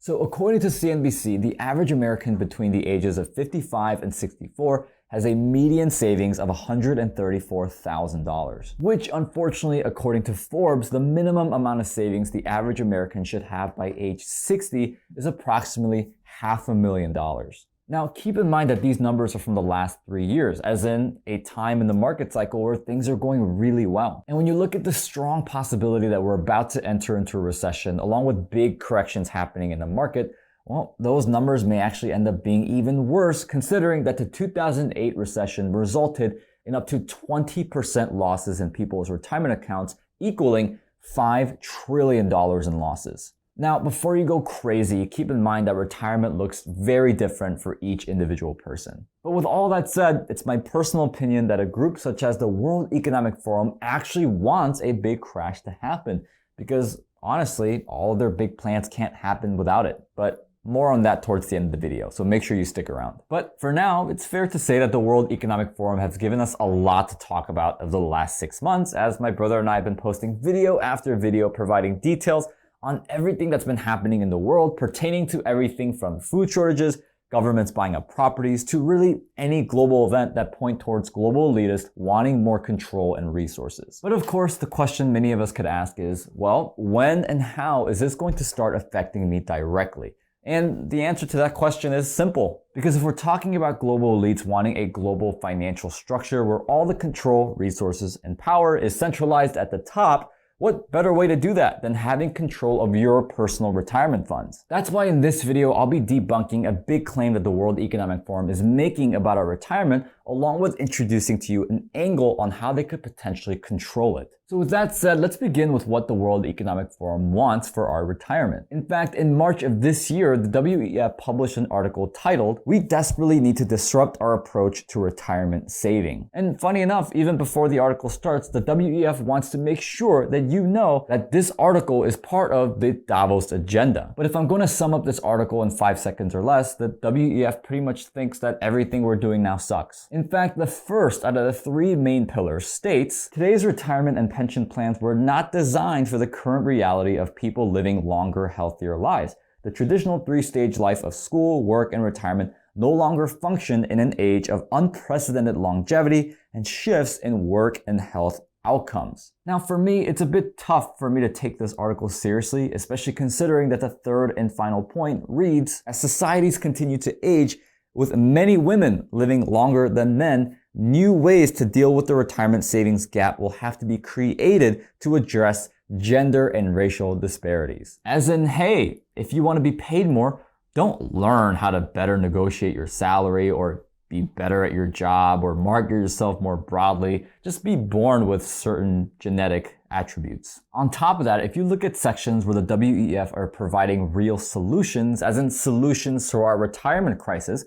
So according to CNBC, the average American between the ages of 55 and 64 has a median savings of $134,000, which unfortunately, according to Forbes, the minimum amount of savings the average American should have by age 60 is approximately $500,000. Now, keep in mind that these numbers are from the last 3 years, as in a time in the market cycle where things are going really well. And when you look at the strong possibility that we're about to enter into a recession, along with big corrections happening in the market, well, those numbers may actually end up being even worse, considering that the 2008 recession resulted in up to 20% losses in people's retirement accounts, equaling $5 trillion in losses. Now, before you go crazy, keep in mind that retirement looks very different for each individual person. But with all that said, it's my personal opinion that a group such as the World Economic Forum actually wants a big crash to happen, because honestly, all of their big plans can't happen without it. But more on that towards the end of the video, so make sure you stick around. But for now, it's fair to say that the World Economic Forum has given us a lot to talk about over the last 6 months, as my brother and I have been posting video after video providing details on everything that's been happening in the world, pertaining to everything from food shortages, governments buying up properties, to really any global event that point towards global elitists wanting more control and resources. But of course, the question many of us could ask is, well, when and how is this going to start affecting me directly? And the answer to that question is simple. Because if we're talking about global elites wanting a global financial structure where all the control, resources, and power is centralized at the top, what better way to do that than having control of your personal retirement funds? That's why in this video, I'll be debunking a big claim that the World Economic Forum is making about our retirement, along with introducing to you an angle on how they could potentially control it. So with that said, let's begin with what the World Economic Forum wants for our retirement. In fact, in March of this year, the WEF published an article titled, "We Desperately Need to Disrupt Our Approach to Retirement Saving." And funny enough, even before the article starts, the WEF wants to make sure that you know that this article is part of the Davos agenda. But if I'm going to sum up this article in 5 seconds or less, the WEF pretty much thinks that everything we're doing now sucks. In fact, the first out of the 3 main pillars states, today's retirement and pension plans were not designed for the current reality of people living longer, healthier lives. The traditional 3-stage life of school, work, and retirement no longer function in an age of unprecedented longevity and shifts in work and health outcomes. Now, for me, it's a bit tough for me to take this article seriously, especially considering that the third and final point reads, as societies continue to age, with many women living longer than men, new ways to deal with the retirement savings gap will have to be created to address gender and racial disparities. As in, hey, if you want to be paid more, don't learn how to better negotiate your salary or be better at your job or market yourself more broadly. Just be born with certain genetic attributes. On top of that, if you look at sections where the WEF are providing real solutions, as in solutions to our retirement crisis,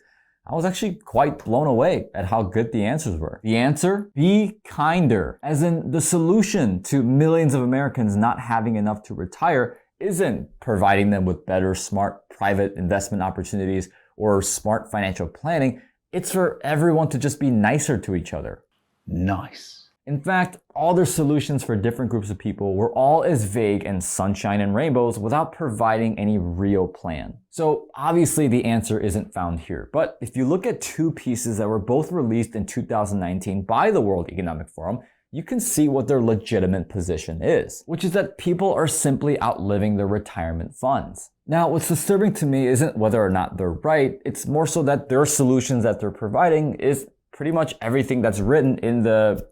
I was actually quite blown away at how good the answers were. The answer? Be kinder. As in, the solution to millions of Americans not having enough to retire isn't providing them with better, smart private investment opportunities or smart financial planning. It's for everyone to just be nicer to each other. Nice. In fact, all their solutions for different groups of people were all as vague and sunshine and rainbows without providing any real plan. So obviously the answer isn't found here. But if you look at 2 pieces that were both released in 2019 by the World Economic Forum, you can see what their legitimate position is, which is that people are simply outliving their retirement funds. Now, what's disturbing to me isn't whether or not they're right, it's more so that their solutions that they're providing is pretty much everything that's written in the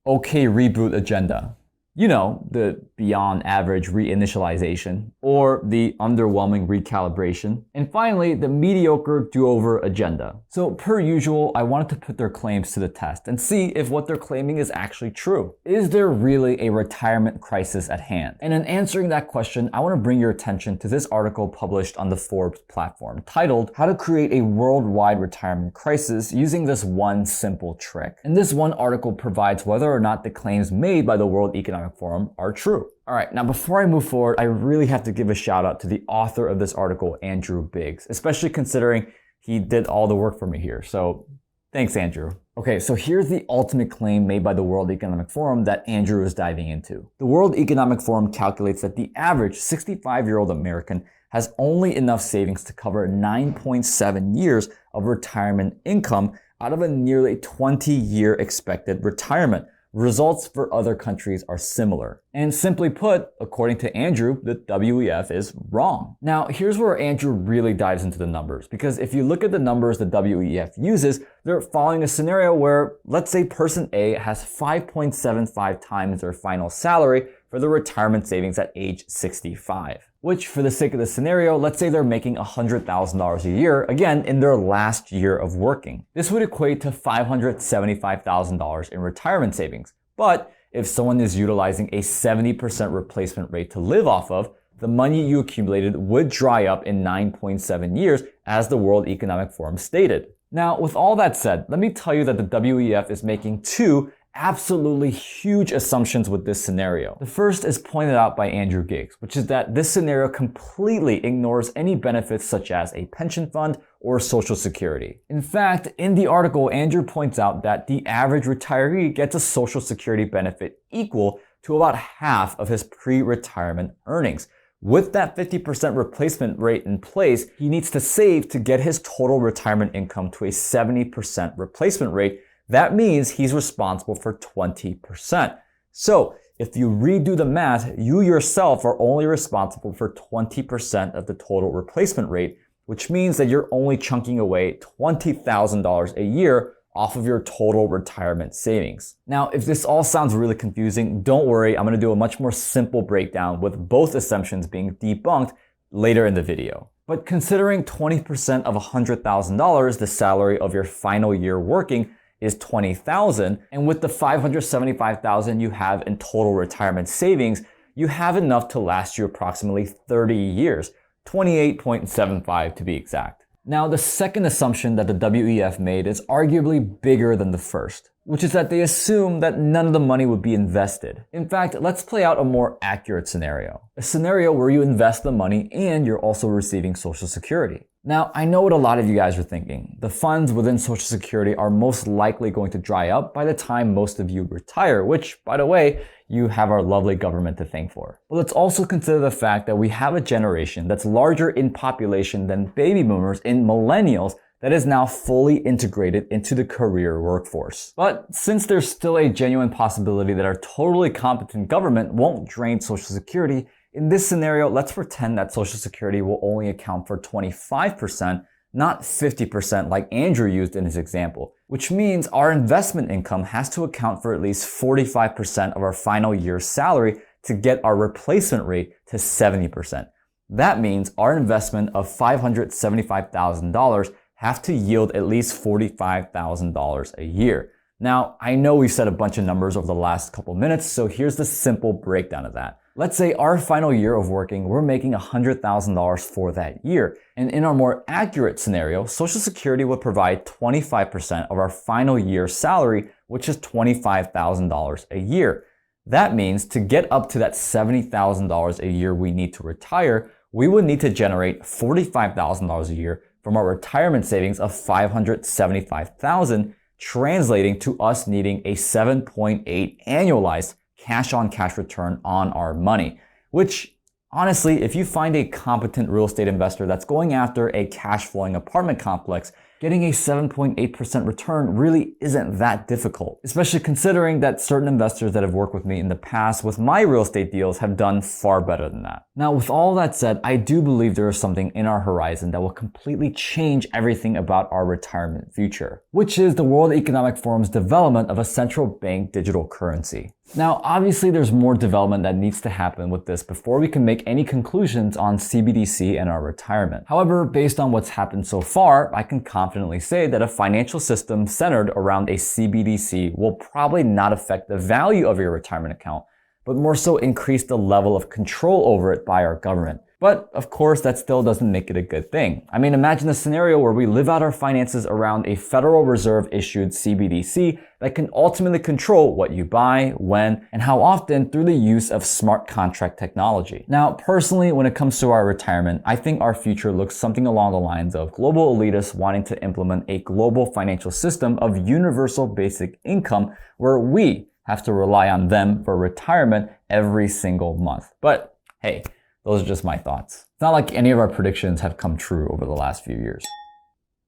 OK reboot agenda. You know, the beyond average reinitialization, or the underwhelming recalibration, and finally, the mediocre do-over agenda. So per usual, I wanted to put their claims to the test and see if what they're claiming is actually true. Is there really a retirement crisis at hand? And in answering that question, I want to bring your attention to this article published on the Forbes platform titled, "How to Create a Worldwide Retirement Crisis Using This One Simple Trick." And this one article provides whether or not the claims made by the World Economic Forum are true. All right, now before I move forward, I really have to give a shout out to the author of this article, Andrew Biggs, especially considering he did all the work for me here. So thanks, Andrew. Okay, so here's the ultimate claim made by the World Economic Forum that Andrew is diving into. The World Economic Forum calculates that the average 65-year-old American has only enough savings to cover 9.7 years of retirement income out of a nearly 20-year expected retirement. Results for other countries are similar. And simply put, according to Andrew, the WEF is wrong. Now, here's where Andrew really dives into the numbers, because if you look at the numbers the WEF uses, they're following a scenario where, let's say person A has 5.75 times their final salary for the retirement savings at age 65. Which, for the sake of the scenario, let's say they're making $100,000 a year, again, in their last year of working. This would equate to $575,000 in retirement savings. But if someone is utilizing a 70% replacement rate to live off of, the money you accumulated would dry up in 9.7 years, as the World Economic Forum stated. Now, with all that said, let me tell you that the WEF is making two absolutely huge assumptions with this scenario. The first is pointed out by Andrew Giggs, which is that this scenario completely ignores any benefits such as a pension fund or Social Security. In fact, in the article, Andrew points out that the average retiree gets a Social Security benefit equal to about half of his pre-retirement earnings. With that 50% replacement rate in place, he needs to save to get his total retirement income to a 70% replacement rate. That means he's responsible for 20%. So if you redo the math, you yourself are only responsible for 20% of the total replacement rate, which means that you're only chunking away $20,000 a year off of your total retirement savings. Now, if this all sounds really confusing, don't worry, I'm going to do a much more simple breakdown with both assumptions being debunked later in the video. But considering 20% of $100,000, the salary of your final year working, is $20,000, and with the $575,000 you have in total retirement savings, you have enough to last you approximately 30 years, 28.75 to be exact. Now, the second assumption that the WEF made is arguably bigger than the first, which is that they assume that none of the money would be invested. In fact, let's play out a more accurate scenario. A scenario where you invest the money and you're also receiving Social Security. Now, I know what a lot of you guys are thinking. The funds within Social Security are most likely going to dry up by the time most of you retire, which, by the way, you have our lovely government to thank for. But let's also consider the fact that we have a generation that's larger in population than baby boomers and millennials that is now fully integrated into the career workforce. But since there's still a genuine possibility that our totally competent government won't drain Social Security, in this scenario, let's pretend that Social Security will only account for 25%, not 50% like Andrew used in his example, which means our investment income has to account for at least 45% of our final year's salary to get our replacement rate to 70%. That means our investment of $575,000 have to yield at least $45,000 a year. Now, I know we've said a bunch of numbers over the last couple minutes, so here's the simple breakdown of that. Let's say our final year of working, we're making $100,000 for that year. And in our more accurate scenario, Social Security would provide 25% of our final year's salary, which is $25,000 a year. That means to get up to that $70,000 a year we need to retire, we would need to generate $45,000 a year from our retirement savings of $575,000, translating to us needing a 7.8 annualized cash-on-cash return on our money, which honestly, if you find a competent real estate investor that's going after a cash-flowing apartment complex, getting a 7.8% return really isn't that difficult, especially considering that certain investors that have worked with me in the past with my real estate deals have done far better than that. Now, with all that said, I do believe there is something in our horizon that will completely change everything about our retirement future, which is the World Economic Forum's development of a central bank digital currency. Now, obviously, there's more development that needs to happen with this before we can make any conclusions on CBDC and our retirement. However, based on what's happened so far, I can confidently say that a financial system centered around a CBDC will probably not affect the value of your retirement account, but more so increase the level of control over it by our government. But of course, that still doesn't make it a good thing. I mean, imagine a scenario where we live out our finances around a Federal Reserve issued CBDC that can ultimately control what you buy, when, and how often through the use of smart contract technology. Now, personally, when it comes to our retirement, I think our future looks something along the lines of global elitists wanting to implement a global financial system of universal basic income where we have to rely on them for retirement every single month. But hey, Those are just my thoughts. It's not like any of our predictions have come true over the last few years.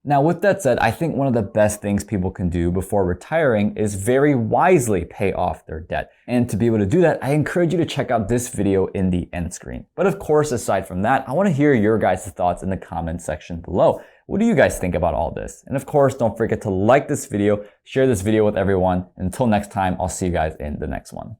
Now, with that said, I think one of the best things people can do before retiring is very wisely pay off their debt. And to be able to do that, I encourage you to check out this video in the end screen. But of course, aside from that, I want to hear your guys' thoughts in the comment section below. What do you guys think about all this? And of course, don't forget to like this video, share this video with everyone. Until next time, I'll see you guys in the next one.